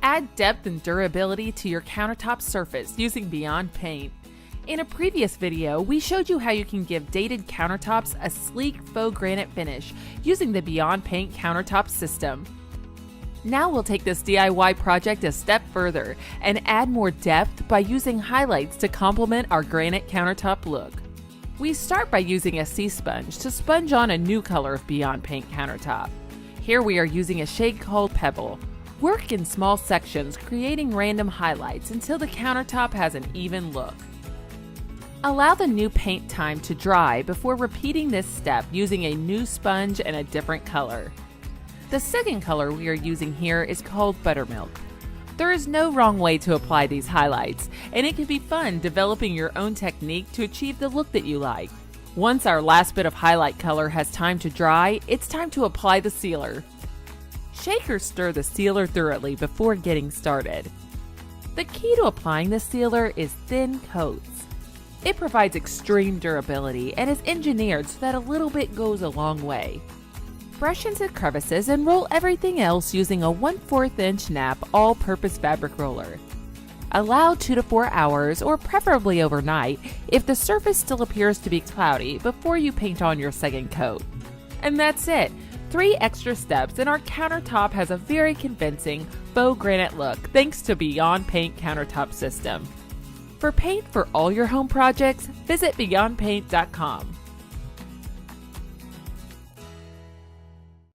Add depth and durability to your countertop surface using Beyond Paint. In a previous video, we showed you how you can give dated countertops a sleek faux granite finish using the Beyond Paint countertop system. Now we'll take this DIY project a step further and add more depth by using highlights to complement our granite countertop look. We start by using a sea sponge to sponge on a new color of Beyond Paint countertop. Here we are using a shade called Pebble. Work in small sections, creating random highlights until the countertop has an even look. Allow the new paint time to dry before repeating this step using a new sponge and a different color. The second color we are using here is called Buttermilk. There is no wrong way to apply these highlights, and it can be fun developing your own technique to achieve the look that you like. Once our last bit of highlight color has time to dry, it's time to apply the sealer. Shake or stir the sealer thoroughly before getting started. The key to applying the sealer is thin coats. It provides extreme durability and is engineered so that a little bit goes a long way. Brush into crevices and roll everything else using a 1/4 inch nap all-purpose fabric roller. Allow 2 to 4 hours, or preferably overnight, if the surface still appears to be cloudy before you paint on your second coat. And that's it! 3 extra steps and our countertop has a very convincing faux granite look thanks to Beyond Paint countertop system. For paint for all your home projects, visit beyondpaint.com.